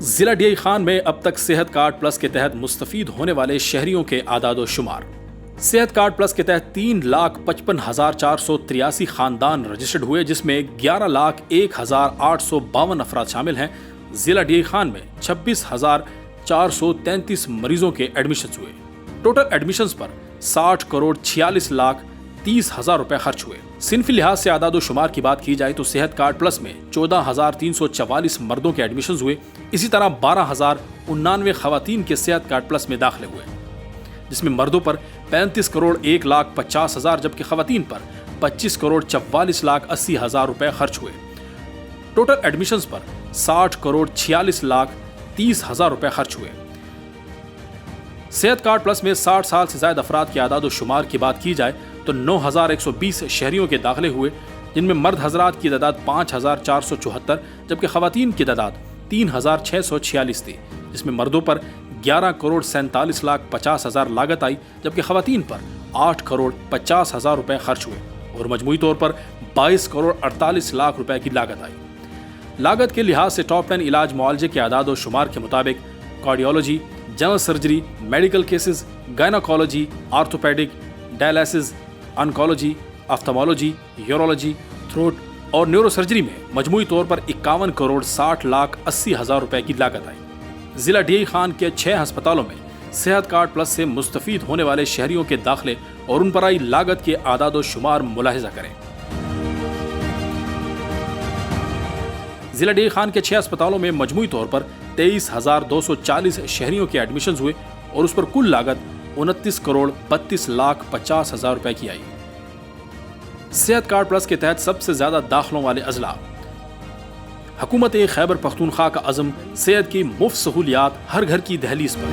ضلع ڈی خان میں اب تک صحت کارڈ پلس کے تحت مستفید ہونے والے شہریوں کے اعداد و شمار۔ صحت کارڈ پلس کے تحت 3,55,483 خاندان رجسٹرڈ ہوئے، جس میں 11,01,852 افراد شامل ہیں۔ ضلع ڈی خان میں 26,433 مریضوں کے ایڈمیشنز ہوئے۔ ٹوٹل ایڈمیشنز پر 60,46,30,000 روپے خرچ ہوئے۔ صنفی لحاظ سے اعداد و شمار کی بات کی جائے تو صحت کارڈ پلس میں 14,344 مردوں کے ایڈمیشنز ہوئے، اسی طرح 12,099 خواتین کے صحت کارڈ پلس میں داخلے ہوئے، جس میں مردوں پر 35,01,50,000 جبکہ خواتین پر 25,44,80,000 روپے خرچ ہوئے۔ ٹوٹل ایڈمیشنز پر 60,46,30,000 روپے خرچ ہوئے۔ صحت کارڈ پلس میں 60 سال سے زائد افراد کے اعداد و شمار کی بات کی جائے تو 9,120 شہریوں کے داخلے ہوئے، جن میں مرد حضرات کی تعداد 5,474 جبکہ خواتین کی تعداد 3,646 تھی، جس میں مردوں پر 11,47,50,000 لاگت آئی جبکہ خواتین پر 8,50,000 روپے خرچ ہوئے اور مجموعی طور پر 22,48,00,000 روپے کی لاگت آئی۔ لاگت کے لحاظ سے ٹاپ 10 علاج معالجے کے اعداد و شمار کے مطابق cardiology, general surgery, medical cases, gynaecology, orthopaedic, dialysis, oncology, ophthalmology, urology, throat اور نیورو سرجری میں مجموعی طور پر 51,60,80,000 روپے کی لاگت آئی۔ ضلع ڈی خان کے 6 ہسپتالوں میں صحت کارڈ پلس سے مستفید ہونے والے شہریوں کے داخلے اور ان پر آئی لاگت کے اعداد و شمار ملاحظہ کریں۔ ضلع ڈی خان کے 6 ہسپتالوں میں مجموعی طور پر 23,240 شہریوں کے ایڈمیشنز ہوئے اور اس پر کل لاگت 29,32,50,000 روپے کی آئی۔ صحت کارڈ پلس کے تحت سب سے زیادہ داخلوں والے اضلاع: حکومت خیبر پختونخوا کا عزم صحت کی مفت سہولیات ہر گھر کی دہلیز پر۔